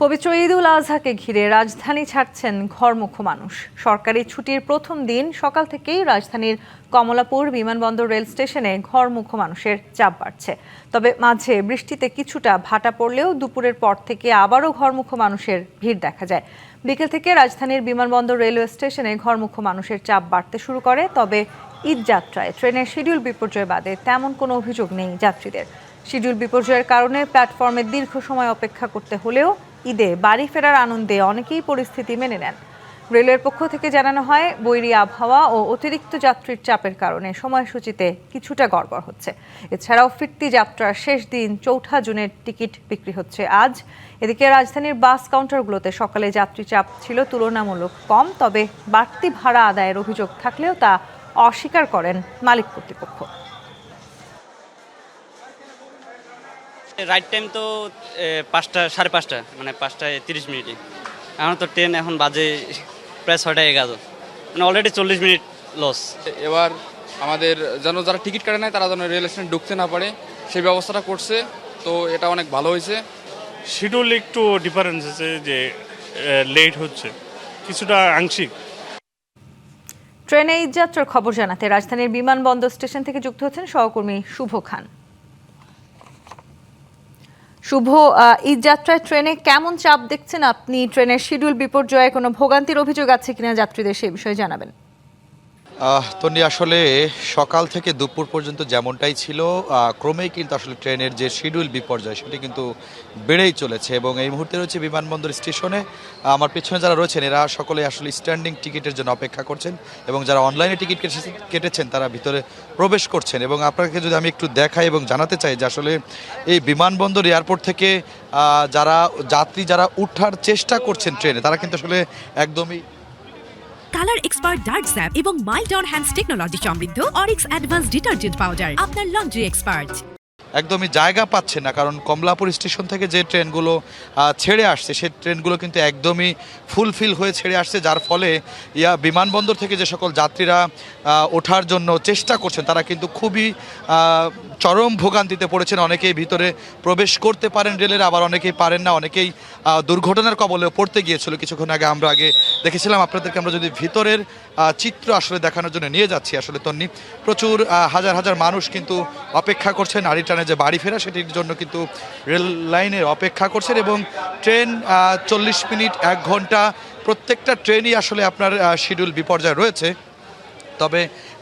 পবিত্র ঈদ উল আজহাকে ঘিরে রাজধানী ছাড়ছেন ঘরমুখো মানুষ। সরকারি ছুটির প্রথম দিন সকাল থেকেই রাজধানীর কমলাপুর বিমানবন্দর রেল স্টেশনে ঘরমুখো মানুষের চাপ বাড়ছে। তবে মাঝে বৃষ্টিতে কিছুটা ভাটা পড়লেও দুপুরের পর থেকে আবারও ঘরমুখো মানুষের ভিড় দেখা যায়। বিকেল থেকে রাজধানীর বিমানবন্দর রেলওয়ে স্টেশনে ঘরমুখো মানুষের চাপ বাড়তে শুরু করে। তবে ঈদ যাত্রায় ট্রেনের শিডিউল বিপর্যয় বাদে তেমন কোনো অভিযোগ নেই যাত্রীদের। শিডিউল বিপর্যয়ের কারণে প্ল্যাটফর্মে দীর্ঘ সময় অপেক্ষা করতে হলেও ঈদে বাড়ি ফেরার আনন্দে অনেকেই পরিস্থিতি মেনে নেন। রেলওয়ের পক্ষ থেকে জানানো হয়, বৈরী আবহাওয়া ও অতিরিক্ত যাত্রীর চাপের কারণে সময়সূচিতে কিছুটা গড়বড় হচ্ছে। এছাড়াও ফিরতি যাত্রার শেষ দিন ৪ জুনের টিকিট বিক্রি হচ্ছে আজ। এদিকে রাজধানীর বাস কাউন্টারগুলোতে সকালে যাত্রী চাপ ছিল তুলনামূলক কম। তবে বাড়তি ভাড়া আদায়ের অভিযোগ থাকলেও তা অস্বীকার করেন মালিক কর্তৃপক্ষ। রাইট টাইম তো 5টা, 5:30, মানে 5:30। এখন তো ট্রেন এখন বাজে প্রায় 6:11, মানে অলরেডি 40 মিনিট লস। এবার আমাদের যেন যারা টিকিট কাটে নেয় তারা যেন রেল স্টেশনে ঢুকতে না পারে সেই ব্যবস্থাটা করছে, তো এটা অনেক ভালো হয়েছে। শিডিউল একটু ডিফারেন্স আছে, যে লেট হচ্ছে কিছুটা আংশিক। ট্রেনে ঈদ যাত্রার খবর জানাতে রাজধানীর বিমানবন্দর স্টেশন থেকে যুক্ত হচ্ছেন সহকর্মী শুভ খান। শুভ, ঈদ যাত্রায় ট্রেনে কেমন চাপ দেখছেন আপনি? ট্রেনের শিডিউল বিপর্যয়ে কোনো ভোগান্তির অভিযোগ আছে কিনা যাত্রীদের, সেই বিষয়ে জানাবেন। তন্নি, আসলে সকাল থেকে দুপুর পর্যন্ত যেমনটাই ছিল, ক্রমেই কিন্তু আসলে ট্রেনের যে শিডিউল বিপর্যয় সেটি কিন্তু বেড়েই চলেছে। এবং এই মুহূর্তে রয়েছে বিমানবন্দর স্টেশনে। আমার পেছনে যারা রয়েছেন এরা সকলে আসলে স্ট্যান্ডিং টিকিটের জন্য অপেক্ষা করছেন, এবং যারা অনলাইনে টিকিট কেটেছেন তারা ভিতরে প্রবেশ করছেন। এবং আপনাকে যদি আমি একটু দেখাই এবং জানাতে চাই যে আসলে এই বিমানবন্দর এয়ারপোর্ট থেকে যারা উঠার চেষ্টা করছেন ট্রেনে, তারা কিন্তু আসলে একদমই কালার এক্সপার্ট ডার্ক স্যাপ এবং মাইল্ড অন হ্যান্ডস টেকনোলজি সমৃদ্ধ অরিক্স অ্যাডভান্স ডিটারজেন্ট পাউডার, আপনার লন্ড্রি এক্সপার্ট। একদমই জায়গা পাচ্ছে না, কারণ কমলাপুর স্টেশন থেকে যে ট্রেনগুলো ছেড়ে আসছে সেই ট্রেনগুলো কিন্তু একদমই ফুলফিল হয়ে ছেড়ে আসছে, যার ফলে বিমানবন্দর থেকে যে সকল যাত্রীরা ওঠার জন্য চেষ্টা করছেন তারা কিন্তু খুবই চরম ভোগান্তিতে পড়েছেন। অনেকেই ভিতরে প্রবেশ করতে পারেন রেলের, আবার অনেকেই পারেন না, অনেকেই দুর্ঘটনার কবলেও পড়তে গিয়েছিল। কিছুক্ষণ আগে আগে দেখেছিলাম, আপনাদেরকে আমরা যদি ভিতরের চিত্র আসলে দেখানোর জন্য নিয়ে যাচ্ছি। আসলে তন্নি, প্রচুর হাজার হাজার মানুষ কিন্তু অপেক্ষা করছেন নারী টানে যে বাড়ি ফেরা, সেটির জন্য কিন্তু রেল লাইনে অপেক্ষা করছেন। এবং ট্রেন 40 মিনিট 1 ঘন্টা প্রত্যেকটা ট্রেনই আসলে আপনার শিডিউল বিপর্যয় রয়েছে। তবে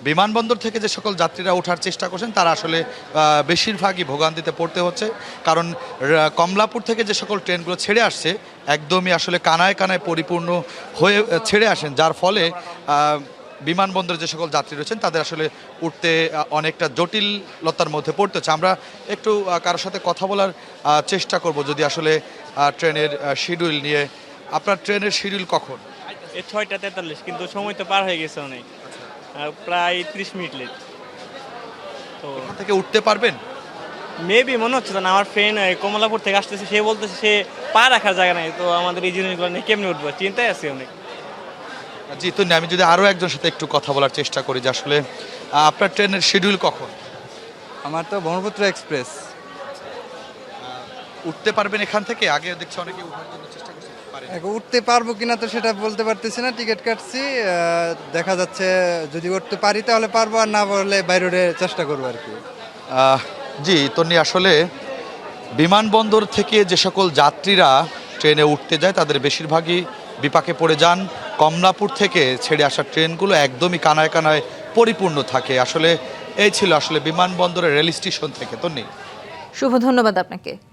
বিমানবন্দর থেকে যে সকল যাত্রীরা ওঠার চেষ্টা করছেন তারা আসলে বেশিরভাগই ভোগান্তিতে পড়তে হচ্ছে, কারণ কমলাপুর থেকে যে সকল ট্রেনগুলো ছেড়ে আসছে একদমই আসলে কানায় কানায় পরিপূর্ণ হয়ে ছেড়ে আসেন, যার ফলে বিমানবন্দরে যে সকল যাত্রী রয়েছেন তাদের আসলে উঠতে অনেকটা জটিলতার মধ্যে পড়তে হচ্ছে। আমরা একটু কারোর সাথে কথা বলার চেষ্টা করব যদি আসলে ট্রেনের শিডিউল নিয়ে। আপনার ট্রেনের শিডিউল কখন? 6:43, কিন্তু সময় তো পার হয়ে গেছে অনেক, প্রায় 30 মিনিট লেট। তো ওখান থেকে উঠতে পারবেন? মেবি মনে হচ্ছে না। আমার ফ্রেন্ড কমলাপুর থেকে আসতেছে, সে বলতেছে সে পা রাখার জায়গা নাই, তো আমাদের এই জিনিসগুলো নিয়ে কেমনি উঠবো, চিন্তায় আছি অনেক। জি তো, আমি যদি আরও একজন সাথে একটু কথা বলার চেষ্টা করি যে আসলে আপনার ট্রেনের শিডিউল কখন? আমার তো ব্রহ্মপুত্র এক্সপ্রেস। উঠতে পারবেন এখান থেকে? আগে দেখছি অনেকে উঠার জন্য চেষ্টা করছে, উঠতে পারবো কিনা তো সেটা বলতে পারতেছি না, টিকিট কাটছি, দেখা যাচ্ছে যদি উঠতে পারি তাহলে পারবো, আর না পারলে বাইরে চেষ্টা করবো আর কি। জি তন্নি, আসলে বিমানবন্দর থেকে যে সকল যাত্রীরা ট্রেনে উঠতে যায় তাদের বেশিরভাগই বিপাকে পড়ে যান। কমলাপুর থেকে ছেড়ে আসা ট্রেনগুলো একদমই কানায় কানায় পরিপূর্ণ থাকে। আসলে এই ছিল আসলে বিমানবন্দরের রেল স্টেশন থেকে। তন্নি, শুভ, ধন্যবাদ আপনাকে।